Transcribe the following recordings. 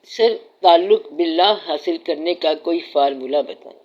سر تعلق باللہ حاصل کرنے کا کوئی فارمولہ بتائیں۔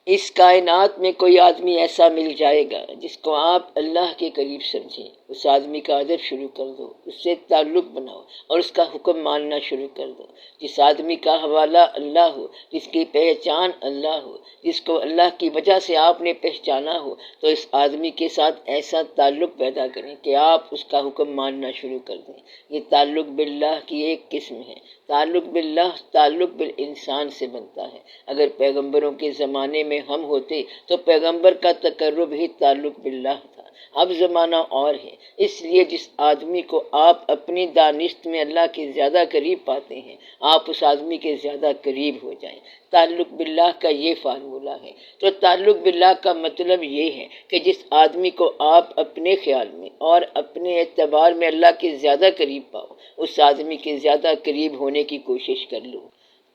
اس کائنات میں کوئی آدمی ایسا مل جائے گا جس کو آپ اللہ کے قریب سمجھیں، اس آدمی کا ادب شروع کر دو، اس سے تعلق بناؤ اور اس کا حکم ماننا شروع کر دو۔ جس آدمی کا حوالہ اللہ ہو، جس کی پہچان اللہ ہو، جس کو اللہ کی وجہ سے آپ نے پہچانا ہو، تو اس آدمی کے ساتھ ایسا تعلق پیدا کریں کہ آپ اس کا حکم ماننا شروع کر دیں۔ یہ تعلق باللہ کی ایک قسم ہے۔ تعلق باللہ تعلق بالانسان سے بنتا ہے۔ اگر پیغمبروں کے زمانے میں ہم ہوتے تو پیغمبر کا تقرب ہی تعلق باللہ تھا۔ اب زمانہ اور ہے، اس لیے جس آدمی کو آپ اپنی دانست میں اللہ کے زیادہ قریب پاتے ہیں، آپ اس آدمی کے زیادہ قریب ہو جائیں۔ تعلق باللہ کا یہ فارمولہ ہے۔ تو تعلق باللہ کا مطلب یہ ہے کہ جس آدمی کو آپ اپنے خیال میں اور اپنے اعتبار میں اللہ کے زیادہ قریب پاؤ، اس آدمی کے زیادہ قریب ہونے کی کوشش کر لو،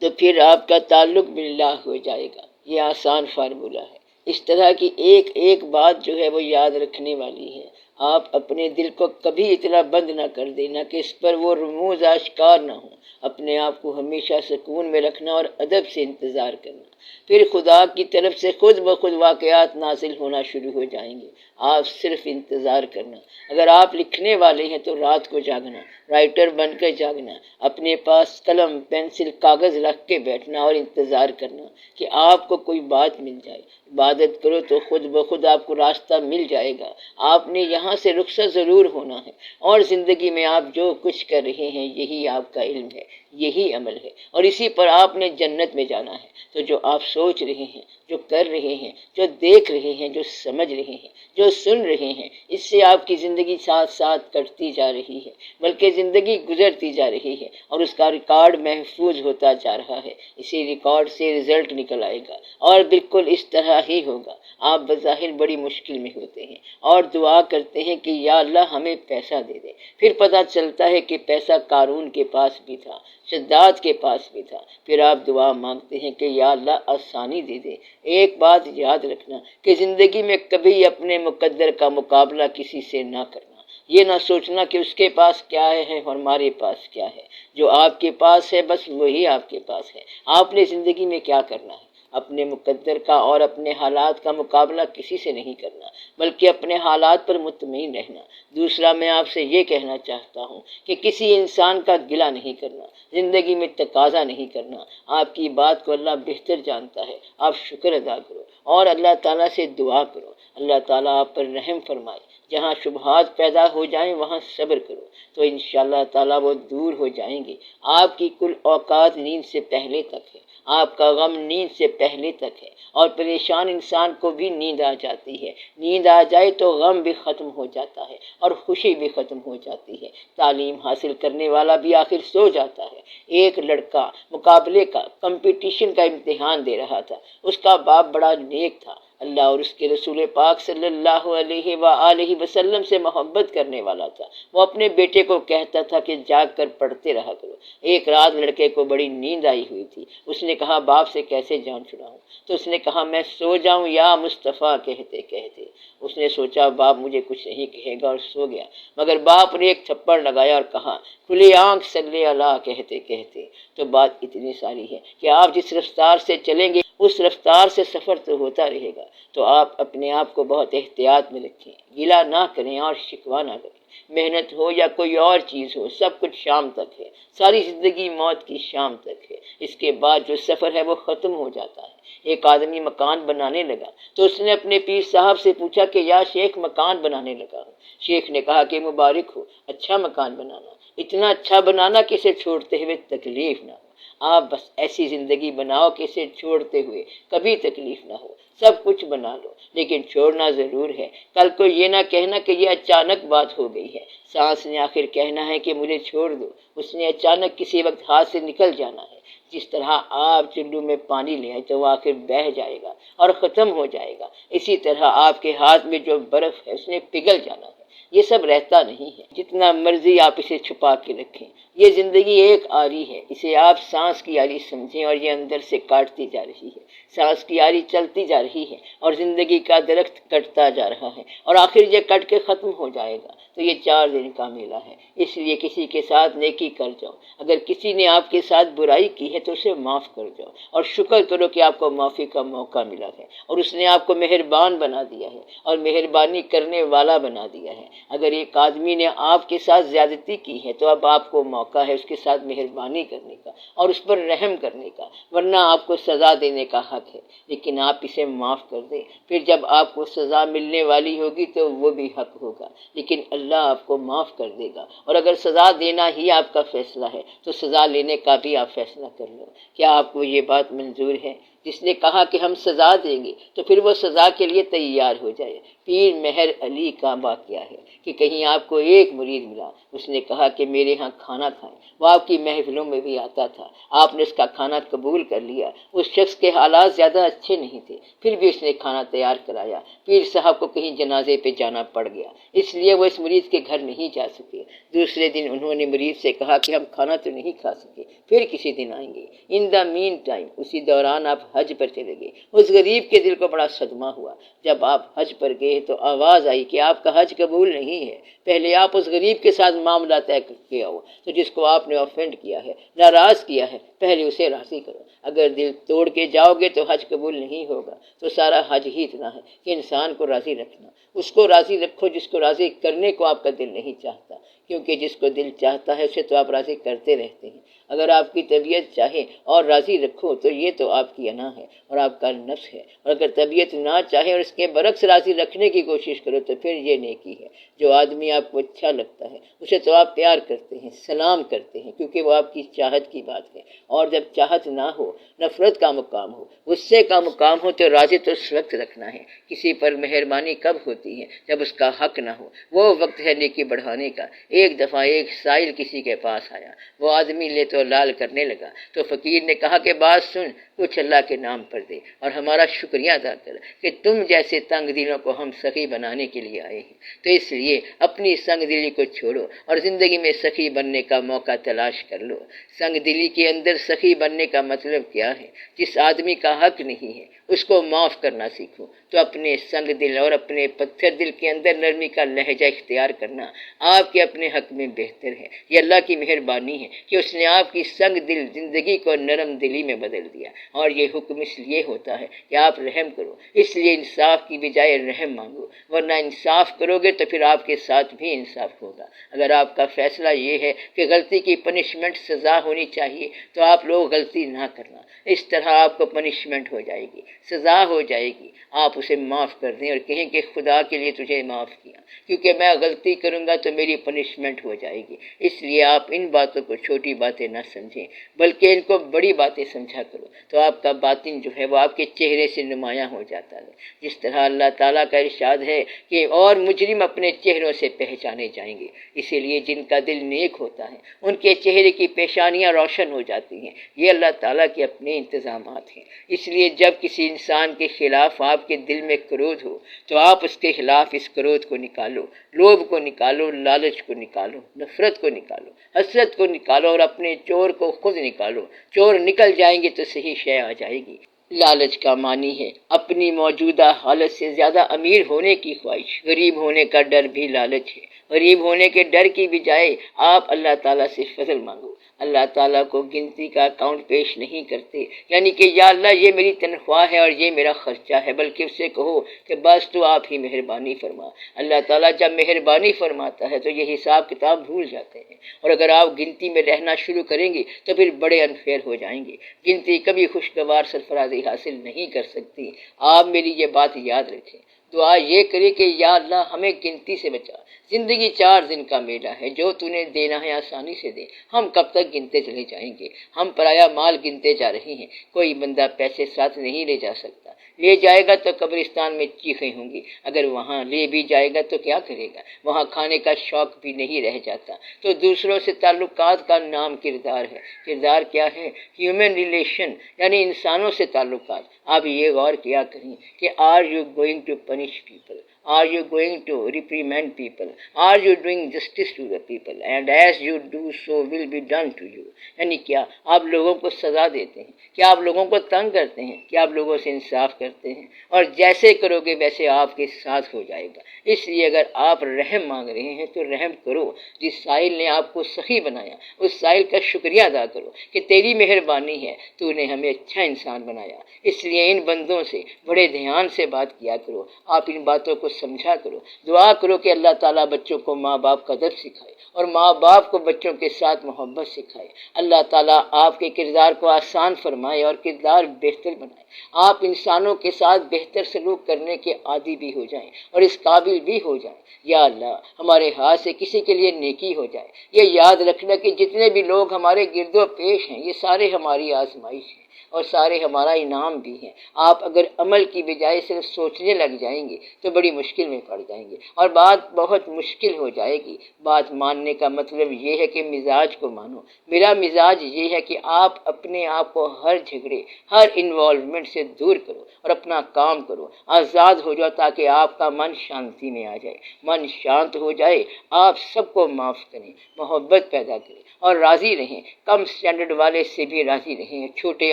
تو پھر آپ کا تعلق باللہ ہو جائے گا۔ یہ آسان فارمولہ ہے۔ اس طرح کی ایک ایک بات جو ہے وہ یاد رکھنے والی ہے۔ آپ اپنے دل کو کبھی اتنا بند نہ کر دینا کہ اس پر وہ رموز آشکار نہ ہوں۔ اپنے آپ کو ہمیشہ سکون میں رکھنا اور ادب سے انتظار کرنا، پھر خدا کی طرف سے خود بخود واقعات نازل ہونا شروع ہو جائیں گے۔ آپ صرف انتظار کرنا۔ اگر آپ لکھنے والے ہیں تو رات کو جاگنا، رائٹر بن کر جاگنا، اپنے پاس قلم پینسل کاغذ رکھ کے بیٹھنا اور انتظار کرنا کہ آپ کو کوئی بات مل جائے۔ عبادت کرو تو خود بخود آپ کو راستہ مل جائے گا۔ آپ نے یہاں سے رخصت ضرور ہونا ہے، اور زندگی میں آپ جو کچھ کر رہے ہیں یہی آپ کا علم ہے، یہی عمل ہے، اور اسی پر آپ نے جنت میں جانا ہے۔ تو جو آپ سوچ رہے ہیں، جو کر رہے ہیں، جو دیکھ رہے ہیں، جو سمجھ رہے ہیں، جو سن رہے ہیں، اس سے آپ کی زندگی ساتھ ساتھ کٹتی جا رہی ہے، بلکہ زندگی گزرتی جا رہی ہے، اور اس کا ریکارڈ محفوظ ہوتا جا رہا ہے۔ اسی ریکارڈ سے رزلٹ نکل آئے گا، اور بالکل اس طرح ہی ہوگا۔ آپ بظاہر بڑی مشکل میں ہوتے ہیں اور دعا کرتے ہیں کہ یا اللہ ہمیں پیسہ دے دے، پھر پتہ چلتا ہے کہ پیسہ قارون کے پاس بھی تھا، شداد کے پاس بھی تھا۔ پھر آپ دعا مانگتے ہیں کہ یا اللہ آسانی دے دے۔ ایک بات یاد رکھنا کہ زندگی میں کبھی اپنے مقدر کا مقابلہ کسی سے نہ کرنا۔ یہ نہ سوچنا کہ اس کے پاس کیا ہے اور ہمارے پاس کیا ہے۔ جو آپ کے پاس ہے بس وہی آپ کے پاس ہے۔ آپ نے زندگی میں کیا کرنا ہے؟ اپنے مقدر کا اور اپنے حالات کا مقابلہ کسی سے نہیں کرنا، بلکہ اپنے حالات پر مطمئن رہنا۔ دوسرا، میں آپ سے یہ کہنا چاہتا ہوں کہ کسی انسان کا گلہ نہیں کرنا، زندگی میں تقاضا نہیں کرنا۔ آپ کی بات کو اللہ بہتر جانتا ہے۔ آپ شکر ادا کرو اور اللہ تعالیٰ سے دعا کرو، اللہ تعالیٰ آپ پر رحم فرمائے۔ جہاں شبہات پیدا ہو جائیں وہاں صبر کرو، تو انشاءاللہ تعالیٰ وہ دور ہو جائیں گے۔ آپ کی کل اوقات نیند سے پہلے تک ہے، آپ کا غم نیند سے پہلے تک ہے، اور پریشان انسان کو بھی نیند آ جاتی ہے۔ نیند آ جائے تو غم بھی ختم ہو جاتا ہے اور خوشی بھی ختم ہو جاتی ہے۔ تعلیم حاصل کرنے والا بھی آخر سو جاتا ہے۔ ایک لڑکا مقابلے کا کمپٹیشن کا امتحان دے رہا تھا۔ اس کا باپ بڑا نیک تھا، اللہ اور اس کے رسول پاک صلی اللہ علیہ وآلہ وسلم سے محبت کرنے والا تھا۔ وہ اپنے بیٹے کو کہتا تھا کہ جاگ کر پڑھتے رہا کرو۔ ایک رات لڑکے کو بڑی نیند آئی ہوئی تھی۔ اس نے کہا باپ سے کیسے جان چھڑاؤں؟ تو اس نے کہا میں سو جاؤں یا مصطفیٰ کہتے کہتے۔ اس نے سوچا باپ مجھے کچھ نہیں کہے گا اور سو گیا، مگر باپ نے ایک تھپڑ لگایا اور کہا کھلی آنکھ صلی اللہ کہتے کہتے۔ تو بات اتنی ساری ہے کہ آپ جس رفتار سے چلیں گے اس رفتار سے سفر تو ہوتا رہے گا۔ تو آپ اپنے آپ کو بہت احتیاط میں رکھیں، گلہ نہ کریں اور شکوہ نہ کریں۔ محنت ہو یا کوئی اور چیز ہو، سب کچھ شام تک ہے۔ ساری زندگی موت کی شام تک ہے، اس کے بعد جو سفر ہے وہ ختم ہو جاتا ہے۔ ایک آدمی مکان بنانے لگا تو اس نے اپنے پیر صاحب سے پوچھا کہ یا شیخ مکان بنانے لگا ہوں۔ شیخ نے کہا کہ مبارک ہو، اچھا مکان بنانا، اتنا اچھا بنانا کہ اسے چھوڑتے ہوئے تکلیف نہ ہو۔ آپ بس ایسی زندگی بناؤ کہ اسے چھوڑتے ہوئے کبھی تکلیف نہ ہو۔ سب کچھ بنا لو لیکن چھوڑنا ضرور ہے۔ کل کو یہ نہ کہنا کہ یہ اچانک بات ہو گئی ہے۔ سانس نے آخر کہنا ہے کہ مجھے چھوڑ دو، اس نے اچانک کسی وقت ہاتھ سے نکل جانا ہے۔ جس طرح آپ چلو میں پانی لے آئے تو وہ آخر بہہ جائے گا اور ختم ہو جائے گا، اسی طرح آپ کے ہاتھ میں جو برف ہے اس نے پگھل جانا ہے۔ یہ سب رہتا نہیں ہے، جتنا مرضی آپ اسے چھپا کے رکھیں۔ یہ زندگی ایک آری ہے، اسے آپ سانس کی آری سمجھیں اور یہ اندر سے کاٹتی جا رہی ہے۔ سانس کی آری چلتی جا رہی ہے اور زندگی کا درخت کٹتا جا رہا ہے اور آخر یہ کٹ کے ختم ہو جائے گا۔ تو یہ 4 دن کا میلہ ہے، اس لیے کسی کے ساتھ نیکی کر جاؤ۔ اگر کسی نے آپ کے ساتھ برائی کی ہے تو اسے معاف کر جاؤ اور شکر کرو کہ آپ کو معافی کا موقع ملا ہے اور اس نے آپ کو مہربان بنا دیا ہے اور مہربانی کرنے والا بنا دیا ہے۔ اگر ایک آدمی نے آپ کے ساتھ زیادتی کی ہے تو اب آپ کو موقع ہے اس کے ساتھ مہربانی کرنے کا اور اس پر رحم کرنے کا، ورنہ آپ کو سزا دینے کا حق ہے، لیکن آپ اسے معاف کر دیں۔ پھر جب آپ کو سزا ملنے والی ہوگی تو وہ بھی حق ہوگا، لیکن اللہ آپ کو معاف کر دے گا۔ اور اگر سزا دینا ہی آپ کا فیصلہ ہے تو سزا لینے کا بھی آپ فیصلہ کر لو۔ کیا آپ کو یہ بات منظور ہے؟ جس نے کہا کہ ہم سزا دیں گے تو پھر وہ سزا کے لیے تیار ہو جائے۔ پیر مہر علی کا واقعہ ہے کہ کہیں آپ کو ایک مرید ملا، اس نے کہا کہ میرے ہاں کھانا کھائیں۔ وہ آپ کی محفلوں میں بھی آتا تھا، آپ نے اس کا کھانا قبول کر لیا۔ اس شخص کے حالات زیادہ اچھے نہیں تھے، پھر بھی اس نے کھانا تیار کرایا۔ پیر صاحب کو کہیں جنازے پہ جانا پڑ گیا، اس لیے وہ اس مریض کے گھر نہیں جا سکے۔ دوسرے دن انہوں نے مریض سے کہا کہ ہم کھانا تو نہیں کھا سکے، پھر کسی دن آئیں گے۔ ان دا مین ٹائم اسی دوران آپ حج پر چلے گئے۔ اس غریب کے دل کو بڑا صدمہ ہوا۔ جب آپ حج پر گئے تو آواز آئی کہ آپ کا حج قبول نہیں ہے، پہلے آپ اس غریب کے ساتھ معاملہ طے کر کے آؤ، تو جس کو آپ نے آفینڈ کیا ہے، ناراض کیا ہے، پہلے اسے راضی کرو۔ اگر دل توڑ کے جاؤ گے تو حج قبول نہیں ہوگا۔ تو سارا حج ہی اتنا ہے کہ انسان کو راضی رکھنا، اس کو راضی رکھو جس کو راضی کرنے کو آپ کا دل نہیں چاہتا، کیونکہ جس کو دل چاہتا ہے اسے تو آپ راضی کرتے رہتے ہیں۔ اگر آپ کی طبیعت چاہے اور راضی رکھو تو یہ تو آپ کی انا ہے اور آپ کا نفس ہے، اور اگر طبیعت نہ چاہے اور اس کے برعکس راضی رکھنے کی کوشش کرو تو پھر یہ نیکی ہے۔ جو آدمی آپ کو اچھا لگتا ہے اسے تو آپ پیار کرتے ہیں، سلام کرتے ہیں، کیونکہ وہ آپ کی چاہت کی بات ہے۔ اور جب چاہت نہ ہو، نفرت کا مقام ہو، غصے کا مقام ہو، تو راضی تو اس وقت رکھنا ہے۔ کسی پر مہربانی کب ہوتی ہے؟ جب اس کا حق نہ ہو، وہ وقت ہے نیکی بڑھانے کا۔ ایک دفعہ ایک سائل کسی کے پاس آیا، وہ آدمی لے تو لال کرنے لگا، تو فقیر نے کہا کہ بات سن، کچھ اللہ کے نام پر دے اور ہمارا شکریہ ادا کر کہ تم جیسے تنگ دلوں کو ہم سخی بنانے کے لیے آئے ہیں۔ تو اس لیے اپنی سنگ دلی کو چھوڑو اور زندگی میں سخی بننے کا موقع تلاش کر لو۔ سنگ دلی کے اندر سخی بننے کا مطلب کیا ہے؟ جس آدمی کا حق نہیں ہے اس کو معاف کرنا سیکھو۔ تو اپنے سنگ دل اور اپنے پتھر دل کے اندر نرمی کا لہجہ اختیار کرنا آپ کے اپنے حق میں بہتر ہے۔ یہ اللہ کی مہربانی ہے کہ اس نے آپ کی سنگ دل زندگی کو نرم دلی میں بدل دیا، اور یہ حکم اس لیے ہوتا ہے کہ آپ رحم کرو، اس لیے انصاف کی بجائے رحم مانگو، ورنہ انصاف کرو گے تو پھر آپ کے ساتھ بھی انصاف ہوگا۔ اگر آپ کا فیصلہ یہ ہے کہ غلطی کی پنشمنٹ سزا ہونی چاہیے تو آپ لوگ غلطی نہ کرنا، اس طرح آپ کو پنشمنٹ ہو جائے گی، سزا ہو جائے گی۔ آپ اسے معاف کر دیں اور کہیں کہ خدا کے لیے تجھے معاف کیا، کیونکہ میں غلطی کروں گا تو میری پنشمنٹ ہو جائے گی۔ اس لیے آپ ان باتوں کو چھوٹی باتیں نہ سمجھیں بلکہ ان کو بڑی باتیں سمجھا کرو، تو آپ کا باطن جو ہے وہ آپ کے چہرے سے نمایاں ہو جاتا ہے۔ جس طرح اللہ تعالیٰ کا ارشاد ہے کہ اور مجرم اپنے چہروں سے پہچانے جائیں گے، اسی لیے جن کا دل نیک ہوتا ہے ان کے چہرے کی پیشانیاں روشن ہو جاتی ہیں۔ یہ اللہ تعالیٰ کے اپنے انتظامات ہیں۔ اس لیے جب کسی انسان کے خلاف آپ کے دل میں کرودھ ہو تو آپ اس کے خلاف اس کرودھ کو نکالو، لوبھ کو نکالو، لالچ کو نکالو، نفرت کو نکالو، حسرت کو نکالو اور اپنے چور کو خود نکالو۔ چور نکل جائیں گے تو صحیح شے آ جائے گی۔ لالچ کا معنی ہے اپنی موجودہ حالت سے زیادہ امیر ہونے کی خواہش۔ غریب ہونے کا ڈر بھی لالچ ہے۔ غریب ہونے کے ڈر کی بجائے آپ اللہ تعالیٰ سے فضل مانگو۔ اللہ تعالیٰ کو گنتی کا اکاؤنٹ پیش نہیں کرتے، یعنی کہ یا اللہ یہ میری تنخواہ ہے اور یہ میرا خرچہ ہے، بلکہ اس سے کہو کہ بس تو آپ ہی مہربانی فرما۔ اللہ تعالیٰ جب مہربانی فرماتا ہے تو یہ حساب کتاب بھول جاتے ہیں، اور اگر آپ گنتی میں رہنا شروع کریں گے تو پھر بڑے انفیئر ہو جائیں گے۔ گنتی کبھی خوشگوار سرفرازی حاصل نہیں کر سکتی۔ آپ میری یہ بات یاد رکھیں۔ دعا یہ کرے کہ یا اللہ ہمیں گنتی سے بچا۔ زندگی 4 دن کا میلہ ہے، جو تو نے دینا ہے آسانی سے دے۔ ہم کب تک گنتے چلے جائیں گے؟ ہم پرایا مال گنتے جا رہے ہیں۔ کوئی بندہ پیسے ساتھ نہیں لے جا سکتا، لے جائے گا تو قبرستان میں چیخیں ہوں گی۔ اگر وہاں لے بھی جائے گا تو کیا کرے گا؟ وہاں کھانے کا شوق بھی نہیں رہ جاتا۔ تو دوسروں سے تعلقات کا نام کردار ہے۔ کردار کیا ہے؟ ہیومن ریلیشن، یعنی انسانوں سے تعلقات۔ آپ یہ غور کیا کریں کہ are you going to punish people? Are you going to reprimand people? Are you doing justice to the people? And as you do, so will be done to you. یعنی کیا آپ لوگوں کو سزا دیتے ہیں؟ کیا آپ لوگوں کو تنگ کرتے ہیں؟ کیا آپ لوگوں سے انصاف کرتے ہیں؟ اور جیسے کرو گے ویسے آپ کے ساتھ ہو جائے گا۔ اس لیے اگر آپ رحم مانگ رہے ہیں تو رحم کرو۔ جس سائل نے آپ کو سخی بنایا اس سائل کا شکریہ ادا کرو کہ تیری مہربانی ہے، تو نے ہمیں اچھا انسان بنایا۔ اس لیے ان بندوں سے بڑے دھیان سے بات کیا کرو، آپ ان باتوں کو سمجھا کرو۔ دعا کرو کہ اللہ تعالیٰ بچوں کو ماں باپ کا ادب سکھائے اور ماں باپ کو بچوں کے ساتھ محبت سکھائے۔ اللہ تعالیٰ آپ کے کردار کو آسان فرمائے اور کردار بہتر بنائے۔ آپ انسانوں کے ساتھ بہتر سلوک کرنے کے عادی بھی ہو جائیں اور اس قابل بھی ہو جائیں۔ یا اللہ ہمارے ہاتھ سے کسی کے لیے نیکی ہو جائے۔ یہ یاد رکھنا کہ جتنے بھی لوگ ہمارے گرد و پیش ہیں یہ سارے ہماری آزمائش ہیں اور سارے ہمارا انعام بھی ہیں۔ آپ اگر عمل کی بجائے صرف سوچنے لگ جائیں گے تو بڑی مشکل میں پڑ جائیں گے اور بات بہت مشکل ہو جائے گی۔ بات ماننے کا مطلب یہ ہے کہ مزاج کو مانو۔ میرا مزاج یہ ہے کہ آپ اپنے آپ کو ہر جھگڑے ہر انوالومنٹ سے دور کرو اور اپنا کام کرو، آزاد ہو جاؤ تاکہ آپ کا من شانتی میں آ جائے۔ من شانت ہو جائے، آپ سب کو معاف کریں، محبت پیدا کریں اور راضی رہیں۔ کم سٹینڈرڈ والے سے بھی راضی رہیں، چھوٹے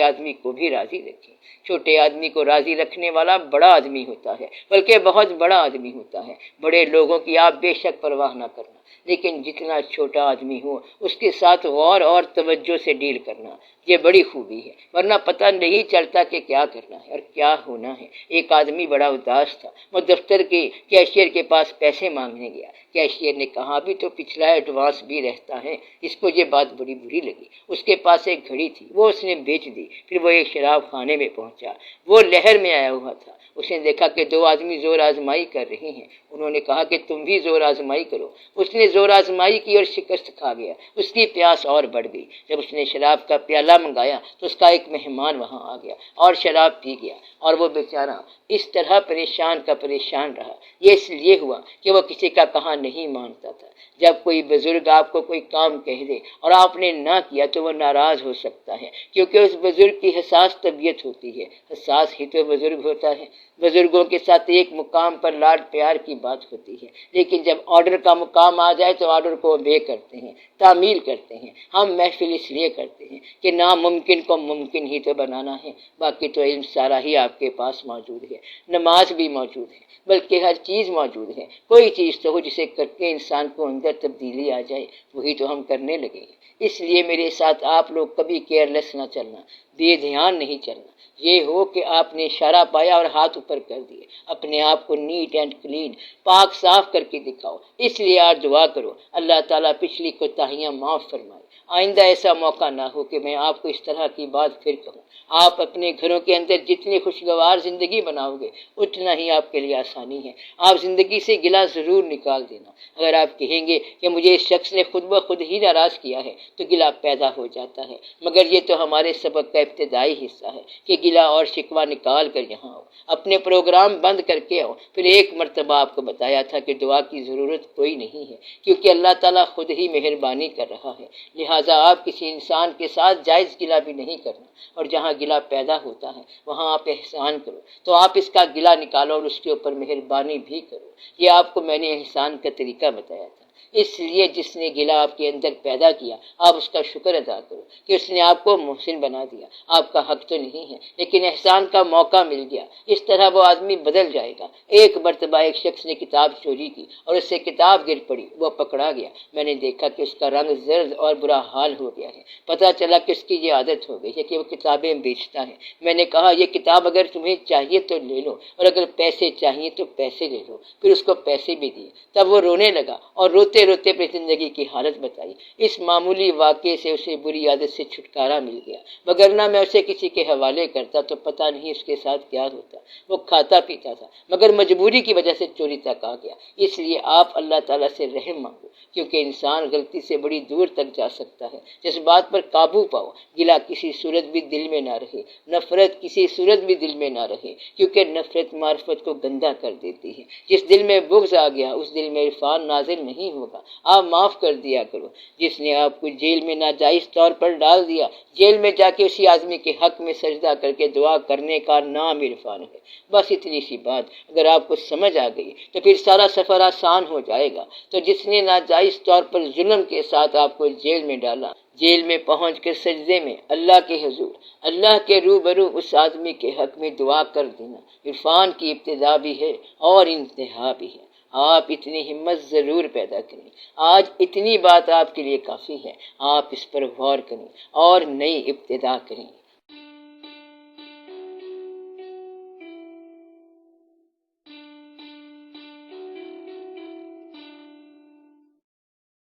آدمی کو بھی راضی رکھیں۔ چھوٹے آدمی کو راضی رکھنے والا بڑا آدمی ہوتا ہے، بلکہ بہت بڑا آدمی ہوتا ہے۔ بڑے لوگوں کی آپ بے شک پرواہ نہ کرنا، لیکن جتنا چھوٹا آدمی ہو اس کے ساتھ غور اور توجہ سے ڈیل کرنا، یہ بڑی خوبی ہے، ورنہ پتہ نہیں چلتا کہ کیا کرنا ہے اور کیا ہونا ہے۔ ایک آدمی بڑا اداس تھا، وہ دفتر کے کیشیئر کے پاس پیسے مانگنے گیا۔ کیشیئر نے کہا ابھی تو پچھلا ایڈوانس بھی رہتا ہے۔ اس کو یہ بات بڑی بری لگی۔ اس کے پاس ایک گھڑی تھی، وہ اس نے بیچ دی۔ پھر وہ ایک شراب خانے میں پہنچا، وہ لہر میں آیا ہوا تھا۔ اس نے دیکھا کہ دو آدمی زور آزمائی کر رہے ہیں۔ انہوں نے کہا کہ تم بھی زور آزمائی کرو۔ اس نے زور آزمائی کی اور شکست کھا گیا۔ اس کی پیاس اور بڑھ گئی۔ جب اس نے شراب کا پیالہ منگایا تو اس کا ایک مہمان وہاں آ گیا اور شراب پی گیا، اور وہ بیچارہ اس طرح پریشان کا پریشان رہا۔ یہ اس لیے ہوا کہ وہ کسی کا کہا نہیں مانتا تھا۔ جب کوئی بزرگ آپ کو کوئی کام کہہ دے اور آپ نے نہ کیا تو وہ ناراض ہو سکتا ہے، کیونکہ اس بزرگ کی حساس طبیعت ہوتی ہے۔ حساس ہی تو بزرگ ہوتا ہے۔ بزرگوں کے ساتھ ایک مقام پر لاڈ پیار کی بات ہوتی ہے، لیکن جب آرڈر کا مقام آ جائے تو آرڈر کو obey کرتے ہیں، تعمیل کرتے ہیں۔ ہم محفل اس لیے کرتے ہیں کہ ناممکن کو ممکن ہی تو بنانا ہے، باقی تو علم سارا ہی آپ کے پاس موجود ہے۔ نماز بھی موجود ہے، بلکہ ہر چیز موجود ہے۔ کوئی چیز تو ہو جسے کر کے انسان کو اندر تبدیلی آ جائے، وہی تو ہم کرنے لگے ہیں۔ اس لیے میرے ساتھ آپ لوگ کبھی کیئرلیس نہ چلنا، بے دھیان نہیں چلنا۔ یہ ہو کہ آپ نے اشارہ پایا اور ہاتھ اوپر کر دیے، اپنے آپ کو نیٹ اینڈ کلین پاک صاف کر کے دکھاؤ۔ اس لیے آج دعا کرو اللہ تعالیٰ پچھلی کوتاہیاں معاف فرمائے۔ آئندہ ایسا موقع نہ ہو کہ میں آپ کو اس طرح کی بات پھر کہوں۔ آپ اپنے گھروں کے اندر جتنی خوشگوار زندگی بناؤ گے اتنا ہی آپ کے لیے آسانی ہے۔ آپ زندگی سے گلہ ضرور نکال دینا۔ اگر آپ کہیں گے کہ مجھے اس شخص نے خود بخود ہی ناراض کیا ہے تو گلہ پیدا ہو جاتا ہے، مگر یہ تو ہمارے سبق کا ابتدائی حصہ ہے کہ گلہ اور شکوہ نکال کر یہاں آؤ، اپنے پروگرام بند کر کے آؤ۔ پھر ایک مرتبہ آپ کو بتایا تھا کہ دعا کی ضرورت کوئی نہیں ہے، کیونکہ اللہ تعالیٰ خود ہی مہربانی کر رہا ہے۔ لہٰذا آپ کسی انسان کے ساتھ جائز گلہ بھی نہیں کرنا، اور جہاں گلہ پیدا ہوتا ہے وہاں آپ احسان کرو، تو آپ اس کا گلہ نکالو اور اس کے اوپر مہربانی بھی کرو۔ یہ آپ کو میں نے احسان کا طریقہ بتایا تھا۔ اس لیے جس نے گلہ آپ کے اندر پیدا کیا آپ اس کا شکر ادا کرو کہ اس نے آپ کو محسن بنا دیا۔ آپ کا حق تو نہیں ہے لیکن احسان کا موقع مل گیا، اس طرح وہ آدمی بدل جائے گا۔ ایک مرتبہ ایک شخص نے کتاب چوری کی اور اس سے کتاب گر پڑی، وہ پکڑا گیا۔ میں نے دیکھا کہ اس کا رنگ زرد اور برا حال ہو گیا ہے۔ پتہ چلا کہ اس کی یہ عادت ہو گئی ہے کہ وہ کتابیں بیچتا ہے۔ میں نے کہا یہ کتاب اگر تمہیں چاہیے تو لے لو، اور اگر پیسے چاہیے تو پیسے لے لو۔ پھر اس کو پیسے بھی دیے، تب وہ رونے لگا اور روتے روتے اپنی زندگی کی حالت بتائی۔ اس معمولی واقعے سے اسے بری عادت سے چھٹکارا مل گیا، وگرنہ میں اسے کسی کے حوالے کرتا تو پتہ نہیں اس کے ساتھ کیا ہوتا۔ وہ کھاتا پیتا تھا مگر مجبوری کی وجہ سے چوری تک آ گیا۔ اس لیے آپ اللہ تعالیٰ سے رحم مانگو، کیونکہ انسان غلطی سے بڑی دور تک جا سکتا ہے۔ جس بات پر قابو پاؤ، گلہ کسی صورت بھی دل میں نہ رہے، نفرت کسی صورت بھی دل میں نہ رہے، کیونکہ نفرت معرفت کو گندا کر دیتی ہے۔ جس دل میں بغض آ گیا اس دل میں عرفان نازل نہیں نہیں ہوگا، آپ معاف کر دیا کرو۔ جس نے آپ کو جیل میں ناجائز طور پر ڈال دیا، جیل میں جا کے اسی آدمی کے حق میں سجدہ کر کے دعا کرنے کا نام عرفان ہے۔ بس اتنی سی بات اگر آپ کو سمجھ آ گئی تو پھر سارا سفر آسان ہو جائے گا۔ تو جس نے ناجائز طور پر ظلم کے ساتھ آپ کو جیل میں ڈالا، جیل میں پہنچ کے سجدے میں اللہ کے حضور، اللہ کے روبرو اس آدمی کے حق میں دعا کر دینا عرفان کی ابتدا بھی ہے اور انتہا بھی ہے۔ آپ اتنی ہمت ضرور پیدا کریں۔ آج اتنی بات آپ کے لیے کافی ہے، آپ اس پر غور کریں اور نئی ابتدا کریں۔